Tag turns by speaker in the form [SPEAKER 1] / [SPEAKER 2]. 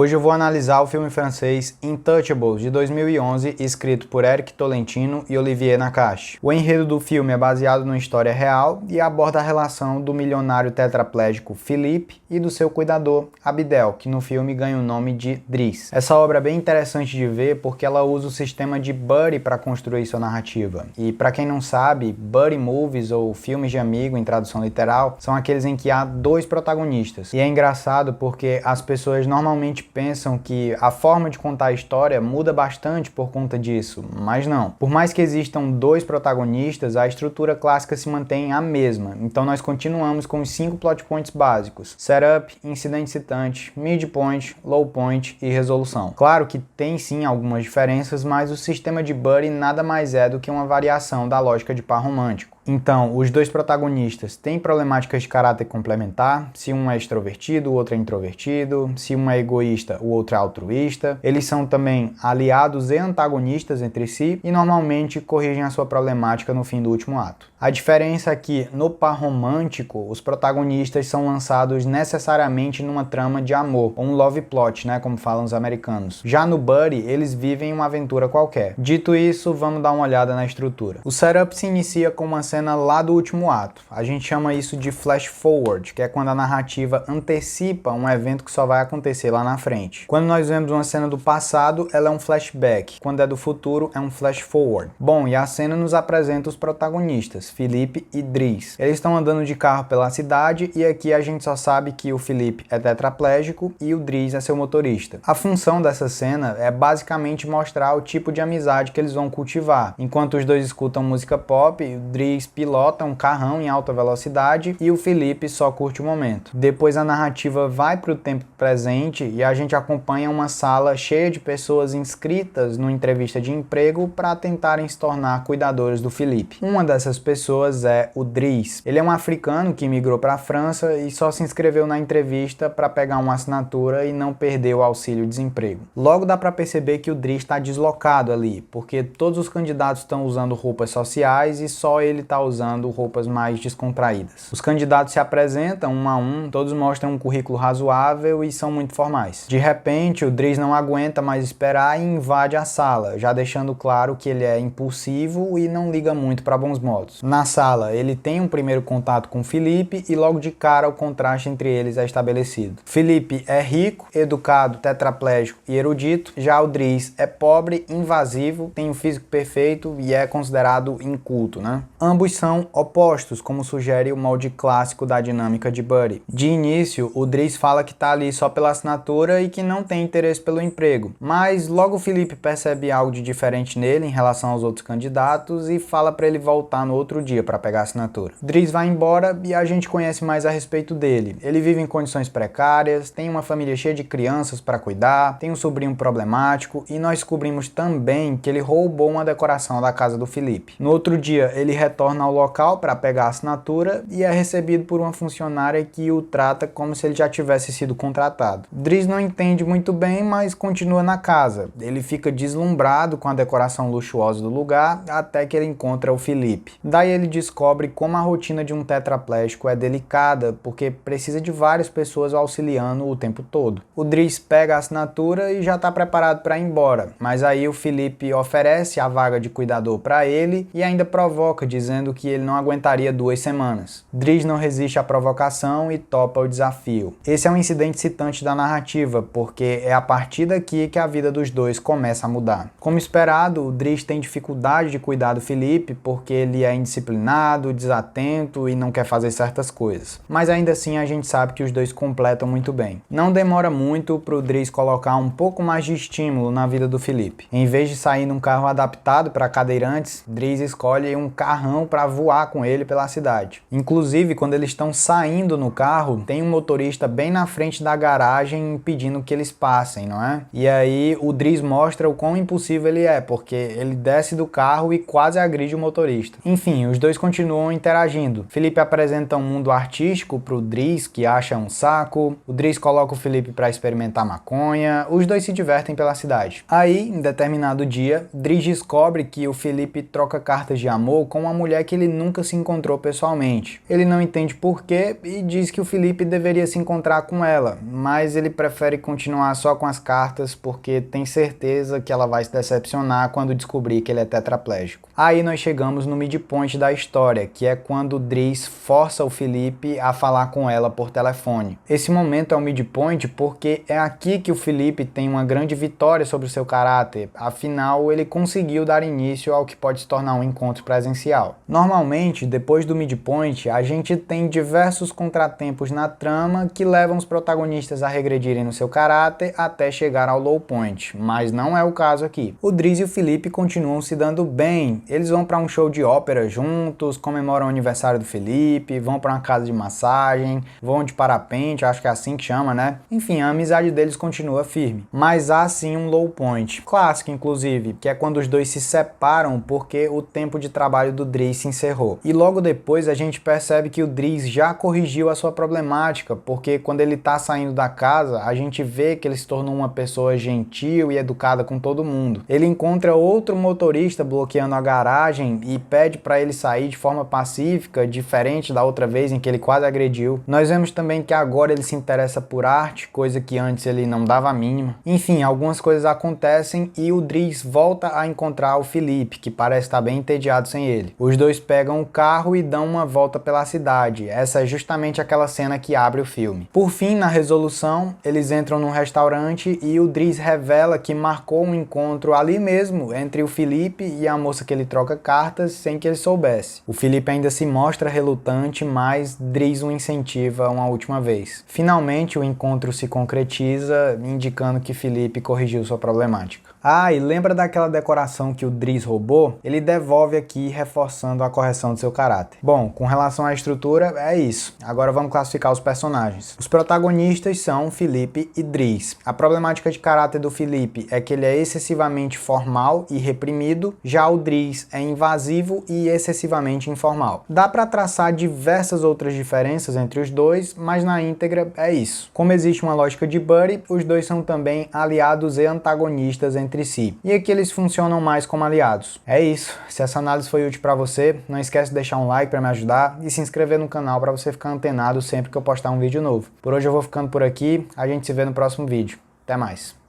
[SPEAKER 1] Hoje eu vou analisar o filme francês Intouchables, de 2011, escrito por Eric Tolentino e Olivier Nakache. O enredo do filme é baseado numa história real e aborda a relação do milionário tetraplégico Philippe e do seu cuidador, Abdel, que no filme ganha o nome de Driss. Essa obra é bem interessante de ver porque ela usa o sistema de buddy para construir sua narrativa. E para quem não sabe, buddy movies ou filmes de amigo em tradução literal são aqueles em que há dois protagonistas. E é engraçado porque as pessoas normalmente pensam que a forma de contar a história muda bastante por conta disso, mas não. Por mais que existam dois protagonistas, a estrutura clássica se mantém a mesma. Então nós continuamos com os 5 plot points básicos: setup, incidente citante, midpoint, low point e resolução. Claro que tem sim algumas diferenças, mas o sistema de buddy nada mais é do que uma variação da lógica de par romântico. Então, os dois protagonistas têm problemáticas de caráter complementar, se um é extrovertido, o outro é introvertido, se um é egoísta, o outro é altruísta. Eles são também aliados e antagonistas entre si e normalmente corrigem a sua problemática no fim do último ato. A diferença é que, no par romântico, os protagonistas são lançados necessariamente numa trama de amor, ou um love plot, né, como falam os americanos. Já no buddy, eles vivem uma aventura qualquer. Dito isso, vamos dar uma olhada na estrutura. O setup se inicia com uma cena lá do último ato. A gente chama isso de flash forward, que é quando a narrativa antecipa um evento que só vai acontecer lá na frente. Quando nós vemos uma cena do passado, ela é um flashback. Quando é do futuro, é um flash forward. Bom, e a cena nos apresenta os protagonistas, Philippe e Driss. Eles estão andando de carro pela cidade e aqui a gente só sabe que o Philippe é tetraplégico e o Driss é seu motorista. A função dessa cena é basicamente mostrar o tipo de amizade que eles vão cultivar. Enquanto os dois escutam música pop, o Driss pilota um carrão em alta velocidade e o Philippe só curte o momento. Depois a narrativa vai para o tempo presente e a gente acompanha uma sala cheia de pessoas inscritas numa entrevista de emprego para tentarem se tornar cuidadores do Philippe. Uma dessas pessoas é o Driss. Ele é um africano que migrou para a França e só se inscreveu na entrevista para pegar uma assinatura e não perder o auxílio-desemprego. Logo dá para perceber que o Driss está deslocado ali, porque todos os candidatos estão usando roupas sociais e só ele está usando roupas mais descontraídas. Os candidatos se apresentam um a um, todos mostram um currículo razoável e são muito formais. De repente, o Driss não aguenta mais esperar e invade a sala, já deixando claro que ele é impulsivo e não liga muito para bons modos. Na sala, ele tem um primeiro contato com Philippe e logo de cara o contraste entre eles é estabelecido. Philippe é rico, educado, tetraplégico e erudito, já o Driss é pobre, invasivo, tem um físico perfeito e é considerado inculto, né? Ambos são opostos, como sugere o molde clássico da dinâmica de buddy. De início, o Driss fala que tá ali só pela assinatura e que não tem interesse pelo emprego, mas logo o Philippe percebe algo de diferente nele em relação aos outros candidatos e fala para ele voltar no outro dia para pegar a assinatura. Driss vai embora e a gente conhece mais a respeito dele. Ele vive em condições precárias, tem uma família cheia de crianças para cuidar, tem um sobrinho problemático e nós descobrimos também que ele roubou uma decoração da casa do Philippe. No outro dia, ele retorna ao local para pegar a assinatura e é recebido por uma funcionária que o trata como se ele já tivesse sido contratado. Driss não entende muito bem, mas continua na casa. Ele fica deslumbrado com a decoração luxuosa do lugar até que ele encontra o Philippe. Daí ele descobre como a rotina de um tetraplégico é delicada, porque precisa de várias pessoas auxiliando o tempo todo. O Driss pega a assinatura e já está preparado para ir embora, mas aí o Philippe oferece a vaga de cuidador para ele e ainda provoca, dizendo que ele não aguentaria 2 semanas. Driss não resiste à provocação e topa o desafio. Esse é um incidente citante da narrativa, porque é a partir daqui que a vida dos dois começa a mudar. Como esperado, o Driss tem dificuldade de cuidar do Philippe porque ele é indisciplinado, desatento e não quer fazer certas coisas. Mas ainda assim a gente sabe que os dois completam muito bem. Não demora muito para o Driss colocar um pouco mais de estímulo na vida do Philippe. Em vez de sair num carro adaptado para cadeirantes, Driss escolhe um carrão para voar com ele pela cidade. Inclusive, quando eles estão saindo no carro, tem um motorista bem na frente da garagem impedindo que eles passem, não é? E aí o Driss mostra o quão impulsivo ele é, porque ele desce do carro e quase agride o motorista. Enfim, os dois continuam interagindo. Philippe apresenta um mundo artístico pro Driss, que acha um saco. O Driss coloca o Philippe para experimentar maconha. Os dois se divertem pela cidade. Aí, em determinado dia, Driss descobre que o Philippe troca cartas de amor com uma mulher é que ele nunca se encontrou pessoalmente. Ele não entende por quê e diz que o Felipe deveria se encontrar com ela, mas ele prefere continuar só com as cartas porque tem certeza que ela vai se decepcionar quando descobrir que ele é tetraplégico. Aí nós chegamos no midpoint da história, que é quando o Dries força o Felipe a falar com ela por telefone. Esse momento é o midpoint porque é aqui que o Felipe tem uma grande vitória sobre o seu caráter, afinal ele conseguiu dar início ao que pode se tornar um encontro presencial. Normalmente, depois do midpoint, a gente tem diversos contratempos na trama que levam os protagonistas a regredirem no seu caráter até chegar ao low point, mas não é o caso aqui. O Dries e o Felipe continuam se dando bem, eles vão para um show de ópera juntos, comemoram o aniversário do Felipe, vão para uma casa de massagem, vão de parapente, acho que é assim que chama, né? Enfim, a amizade deles continua firme. Mas há sim um low point, clássico inclusive, que é quando os dois se separam porque o tempo de trabalho do Dries se encerrou. E logo depois a gente percebe que o Dries já corrigiu a sua problemática, porque quando ele tá saindo da casa, a gente vê que ele se tornou uma pessoa gentil e educada com todo mundo. Ele encontra outro motorista bloqueando a garagem e pede para ele sair de forma pacífica, diferente da outra vez em que ele quase agrediu. Nós vemos também que agora ele se interessa por arte, coisa que antes ele não dava a mínima. Enfim, algumas coisas acontecem e o Dries volta a encontrar o Felipe, que parece estar bem entediado sem ele. Os dois pegam o carro e dão uma volta pela cidade. Essa é justamente aquela cena que abre o filme. Por fim, na resolução, eles entram num restaurante e o Dries revela que marcou um encontro ali mesmo entre o Felipe e a moça que ele troca cartas sem que ele soubesse. O Felipe ainda se mostra relutante, mas Dries o incentiva uma última vez. Finalmente, o encontro se concretiza, indicando que Felipe corrigiu sua problemática. Ah, e lembra daquela decoração que o Dries roubou? Ele devolve aqui, reforçando a correção do seu caráter. Bom, com relação à estrutura, é isso. Agora vamos classificar os personagens. Os protagonistas são Felipe e Dries. A problemática de caráter do Felipe é que ele é excessivamente formal e reprimido, já o Dries é invasivo e excessivamente informal. Dá para traçar diversas outras diferenças entre os dois, mas na íntegra é isso. Como existe uma lógica de buddy, os dois são também aliados e antagonistas entre si. E aqui eles funcionam mais como aliados. É isso. Se essa análise foi útil para você, não esquece de deixar um like para me ajudar e se inscrever no canal para você ficar antenado sempre que eu postar um vídeo novo. Por hoje eu vou ficando por aqui, a gente se vê no próximo vídeo. Até mais.